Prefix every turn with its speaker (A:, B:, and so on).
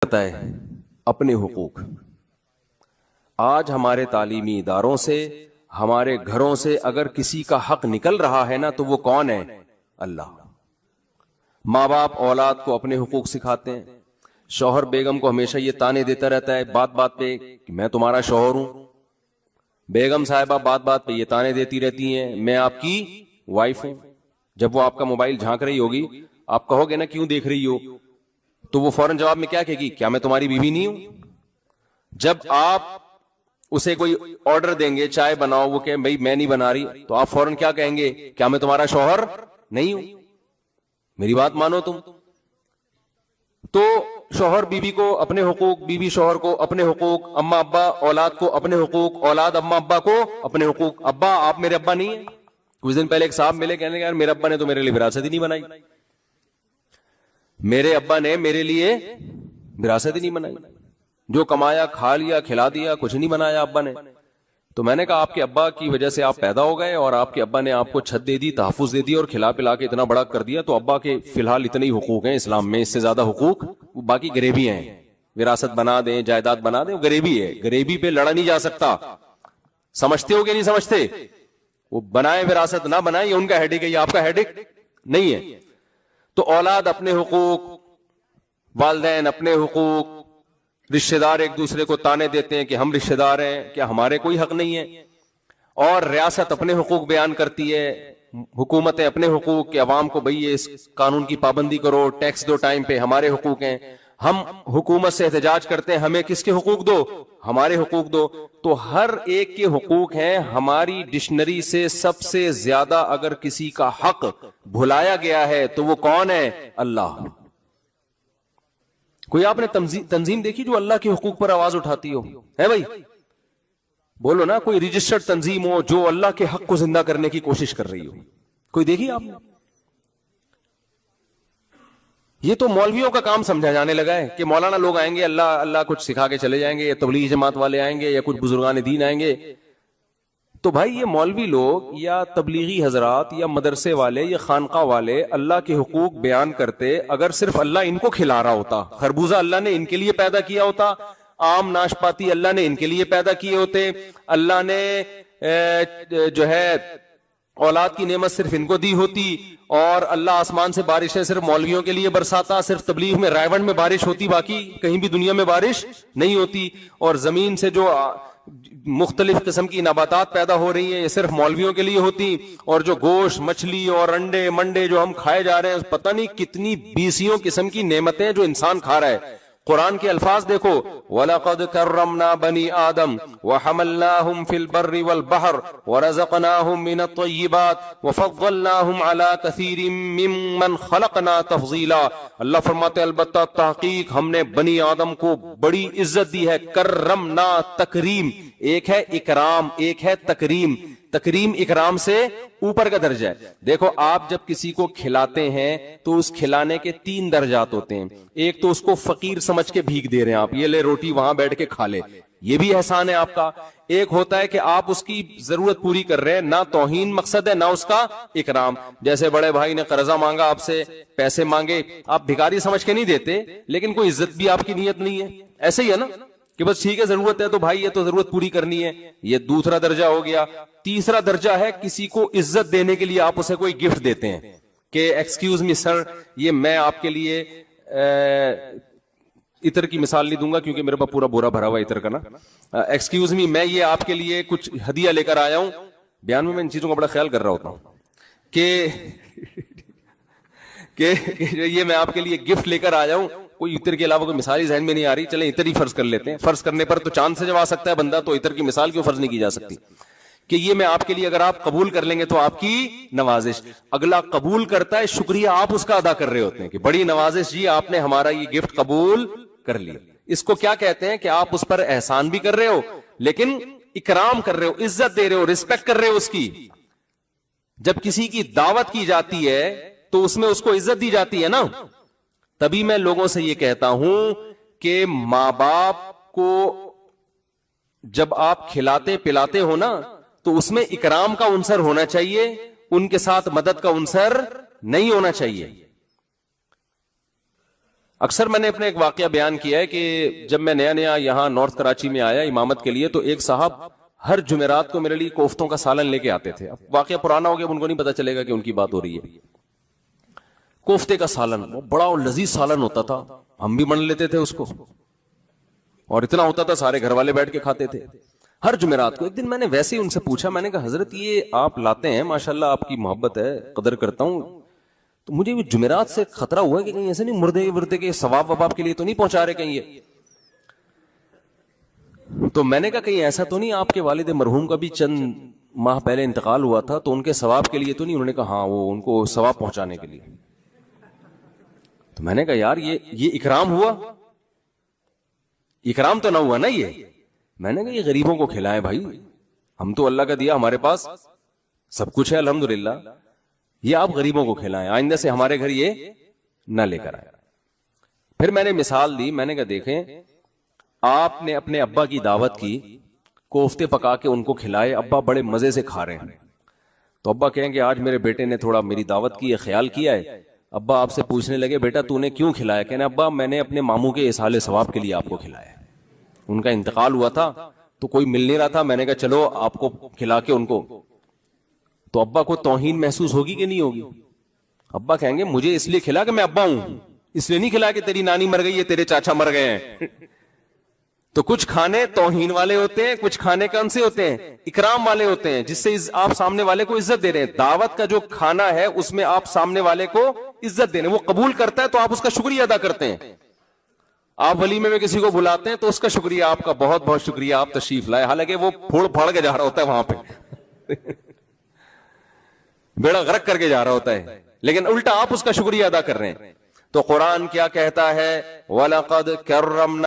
A: کرتا ہے اپنے حقوق. آج ہمارے تعلیمی اداروں سے، ہمارے گھروں سے اگر کسی کا حق نکل رہا ہے نا تو وہ کون ہے؟ اللہ. ماں باپ اولاد کو اپنے حقوق سکھاتے ہیں. شوہر بیگم کو ہمیشہ یہ تانے دیتا رہتا ہے بات بات پہ کہ میں تمہارا شوہر ہوں. بیگم صاحبہ بات بات پہ یہ تانے دیتی رہتی ہیں میں آپ کی وائف ہوں. جب وہ آپ کا موبائل جھانک رہی ہوگی، آپ کہو گے نا کیوں دیکھ رہی ہو، تو وہ فوراً جواب میں کیا کہے گی؟ کیا میں تمہاری بیوی نہیں ہوں؟ جب آپ اسے کوئی آرڈر دیں گے چائے بناؤ، وہ کہ بھائی میں نہیں بنا رہی، تو آپ فوراً کیا کہیں گے؟ کیا میں تمہارا شوہر نہیں ہوں؟ میری بات مانو تم. تو شوہر بیوی کو اپنے حقوق، بیوی شوہر کو اپنے حقوق، اماں ابا اولاد کو اپنے حقوق، اولاد اماں ابا کو اپنے حقوق. ابا آپ میرے ابا نہیں ہیں. کچھ دن پہلے ایک صاحب ملے، کہنے لگے یار میرے ابا نے تو میرے لیے وراثت ہی نہیں بنائی، میرے ابا نے میرے لیے وراثت ہی نہیں بنائی، جو کمایا کھا لیا کھلا دیا، کچھ نہیں بنایا ابا نے. تو میں نے کہا آپ کے ابا کی وجہ سے آپ پیدا ہو گئے اور آپ کے ابا نے آپ کو چھت دے دی، تحفظ دے دی اور کھلا پلا کے اتنا بڑا کر دیا، تو ابا کے فی الحال اتنے ہی حقوق ہیں اسلام میں، اس سے زیادہ حقوق باقی غریبی ہیں. وراثت بنا دیں، جائیداد بنا دیں، وہ غریبی ہے. غریبی پہ لڑا نہیں جا سکتا. سمجھتے ہو کہ نہیں سمجھتے؟ وہ بنائے وراثت نہ بنائے، یہ ان کا ہیڈک ہے، یہ آپ کا ہیڈک نہیں ہے. تو اولاد اپنے حقوق، والدین اپنے حقوق، رشتہ دار ایک دوسرے کو تانے دیتے ہیں کہ ہم رشتہ دار ہیں، کیا ہمارے کوئی حق نہیں ہے؟ اور ریاست اپنے حقوق بیان کرتی ہے، حکومتیں اپنے حقوق کہ عوام کو بھئی اس قانون کی پابندی کرو، ٹیکس دو ٹائم پہ، ہمارے حقوق ہیں. ہم حکومت سے احتجاج کرتے ہیں ہمیں کس کے حقوق دو؟ ہمارے حقوق دو. تو ہر ایک کے حقوق ہیں. ہماری ڈکشنری سے سب سے زیادہ اگر کسی کا حق بھلایا گیا ہے تو وہ کون ہے؟ اللہ. کوئی آپ نے تنظیم دیکھی جو اللہ کے حقوق پر آواز اٹھاتی ہو؟ ہے بھائی؟ بولو نا. کوئی رجسٹرڈ تنظیم ہو جو اللہ کے حق کو زندہ کرنے کی کوشش کر رہی ہو؟ کوئی دیکھی آپ نے؟ یہ تو مولویوں کا کام سمجھا جانے لگا ہے کہ مولانا لوگ آئیں گے، اللہ اللہ کچھ سکھا کے چلے جائیں گے، یا تبلیغ جماعت والے آئیں گے، یا کچھ بزرگان دین آئیں گے. تو بھائی یہ مولوی لوگ یا تبلیغی حضرات یا مدرسے والے یا خانقاہ والے اللہ کے حقوق بیان کرتے، اگر صرف اللہ ان کو کھلا رہا ہوتا، خربوزہ اللہ نے ان کے لیے پیدا کیا ہوتا، آم ناشپاتی اللہ نے ان کے لیے پیدا کیے ہوتے، اللہ نے جو ہے اولاد کی نعمت صرف ان کو دی ہوتی، اور اللہ آسمان سے بارشیں صرف مولویوں کے لیے برساتا، صرف تبلیغ میں رائے میں بارش ہوتی، باقی کہیں بھی دنیا میں بارش نہیں ہوتی، اور زمین سے جو مختلف قسم کی نباتات پیدا ہو رہی ہیں یہ صرف مولویوں کے لیے ہوتی، اور جو گوشت مچھلی اور انڈے منڈے جو ہم کھائے جا رہے ہیں پتہ نہیں کتنی بیسیوں قسم کی نعمتیں جو انسان کھا رہا ہے. قرآن کے الفاظ دیکھو، وَلَقَدْ كَرَّمْنَا بَنِي آدَمَ وَحَمَلْنَاهُمْ فِي الْبَرِّ وَالْبَحْرِ وَرَزَقْنَاهُمْ مِنَ الطَّيِّبَاتِ وَفَضَّلْنَاهُمْ عَلَى كَثِيرٍ مِّمَّنْ خَلَقْنَا تَفْضِيلًا. اللہ فرماتے البتہ تحقیق ہم نے بنی آدم کو بڑی عزت دی ہے. کرمنا تکریم، ایک ہے اکرام، ایک ہے تکریم. تکریم اکرام سے اوپر کا درجہ ہے. دیکھو آپ جب کسی کو کھلاتے ہیں تو اس کھلانے کے 3 درجات ہوتے ہیں. ایک تو اس کو فقیر سمجھ کے بھیک دے رہے ہیں آپ، یہ لے روٹی وہاں بیٹھ کے کھا لے، یہ بھی احسان ہے آپ کا. ایک ہوتا ہے کہ آپ اس کی ضرورت پوری کر رہے ہیں، نہ توہین مقصد ہے نہ اس کا اکرام. جیسے بڑے بھائی نے قرضہ مانگا آپ سے، پیسے مانگے، آپ بھکاری سمجھ کے نہیں دیتے لیکن کوئی عزت بھی آپ کی نیت نہیں ہے. ایسے ہی ہے نا کہ بس ٹھیک ہے ضرورت ہے تو بھائی یہ تو ضرورت پوری کرنی ہے. یہ دوسرا درجہ ہو گیا. تیسرا درجہ ہے کسی کو عزت دینے کے لیے آپ اسے کوئی گفٹ دیتے ہیں کہ ایکسکیوز می سر، یہ میں آپ کے لیے عطر کی مثال نہیں دوں گا کیونکہ میرے پاس پورا بورا بھرا ہوا عطر کا نا. ایکسکیوز می، میں یہ آپ کے لیے کچھ ہدیہ لے کر آیا ہوں. بیان میں ان چیزوں کا بڑا خیال کر رہا ہوتا ہوں کہ یہ میں آپ کے لیے گفٹ لے کر آیا ہوں. کوئی عطر کے علاوہ کوئی مثال ہی ذہن میں نہیں آ رہی، چلیں عطر ہی فرض کر لیتے ہیں. فرض کرنے پر تو چاند سے جب آ سکتا ہے بندہ، تو عطر کی مثال کیوں فرض نہیں کی جا سکتی کہ یہ میں آپ کے لیے اگر آپ قبول کر لیں گے تو آپ کی نوازش. اگلا قبول کرتا ہے، شکریہ آپ اس کا ادا کر رہے ہوتے ہیں کہ بڑی نوازش جی آپ نے ہمارا یہ گفٹ قبول کر لیا. اس کو کیا کہتے ہیں کہ آپ اس پر احسان بھی کر رہے ہو لیکن اکرام کر رہے ہو، عزت دے رہے ہو، رسپیکٹ کر رہے ہو اس کی. جب کسی کی دعوت کی جاتی ہے تو اس میں اس کو عزت دی جاتی ہے نا. تبھی میں لوگوں سے یہ کہتا ہوں کہ ماں باپ کو جب آپ کھلاتے پلاتے ہو نا تو اس میں اکرام کا عنصر ہونا چاہیے، ان کے ساتھ مدد کا عنصر نہیں ہونا چاہیے. اکثر میں نے اپنے ایک واقعہ بیان کیا ہے کہ جب میں نیا نیا یہاں نارتھ کراچی میں آیا امامت کے لیے تو ایک صاحب ہر جمعرات کو میرے لیے کوفتوں کا سالن لے کے آتے تھے. اب واقعہ پرانا ہو گیا, ان کو نہیں پتا چلے گا کہ ان کی بات ہو رہی ہے. کوفتے کا سالن, وہ بڑا اور لذیذ سالن ہوتا تھا, ہم بھی بن لیتے تھے اس کو, اور اتنا ہوتا تھا سارے گھر والے بیٹھ کے کھاتے تھے ہر جمعرات کو. ایک دن میں نے ویسے ہی ان سے پوچھا, میں نے کہا حضرت یہ آپ لاتے ہیں, ماشاءاللہ آپ کی محبت ہے, قدر کرتا ہوں, تو مجھے وہ جمعرات سے خطرہ ہوا ہے کہ کہیں ایسے نہیں مردے کے ثواب وباب کے لیے تو نہیں پہنچا رہے کہیں یہ. تو میں نے کہا کہیں ایسا تو نہیں آپ کے والد مرحوم کا بھی چند ماہ پہلے انتقال ہوا تھا تو ان کے ثواب کے لیے تو نہیں؟ انہوں نے کہا ہاں, وہ ان کو ثواب پہنچانے کے لیے. تو میں نے کہا یار یہ اکرام ہوا, اکرام تو نہ ہوا نا یہ. میں نے کہا یہ غریبوں کو کھلائیں بھائی, ہم تو اللہ کا دیا, ہمارے پاس سب کچھ ہے الحمدللہ, یہ آپ غریبوں کو کھلائیں, آئندہ سے ہمارے گھر یہ نہ لے کر آئے. پھر میں نے مثال دی, میں نے کہا دیکھیں آپ نے اپنے ابا کی دعوت کی, کوفتے پکا کے ان کو کھلائے, ابا بڑے مزے سے کھا رہے ہیں, تو ابا کہیں گے آج میرے بیٹے نے تھوڑا میری دعوت کی ہے, خیال کیا ہے. ابا آپ سے پوچھنے لگے بیٹا تو نے کیوں کھلایا؟ کہنا ابا میں نے اپنے ماموں کے اصحال ثواب کے لیے آپ کو کھلایا, ان کا انتقال ہوا تھا تو کوئی مل نہیں رہا تھا, میں نے کہا چلو آپ کو کھلا کے ان کو. تو ابا کو توہین محسوس ہوگی کہ نہیں ہوگی؟ ابا کہیں گے مجھے اس لیے کھلا کہ میں ابا ہوں, اس لیے نہیں کھلا کہ تیری نانی مر گئی ہے, تیرے چاچا مر گئے ہیں. تو کچھ کھانے توہین والے ہوتے ہیں, کچھ کھانے کون سے ہوتے ہیں؟ اکرام والے ہوتے ہیں, جس سے آپ سامنے والے کو عزت دے رہے ہیں. دعوت کا جو کھانا ہے اس میں آپ سامنے والے کو عزت دے رہے ہیں, وہ قبول کرتا ہے تو آپ اس کا شکریہ ادا کرتے ہیں. آپ ولیمے میں کسی کو بلاتے ہیں تو اس کا شکریہ, آپ کا بہت بہت شکریہ, آپ تشریف لائے, حالانکہ وہ پھوڑ پھاڑ کے جا رہا ہوتا ہے وہاں پہ بیڑا غرق کر کے جا رہا ہوتا ہے, لیکن الٹا آپ اس کا شکریہ ادا کر رہے ہیں. تو قرآن کیا کہتا ہے؟ وَلَقَدْ كَرَّمْنَا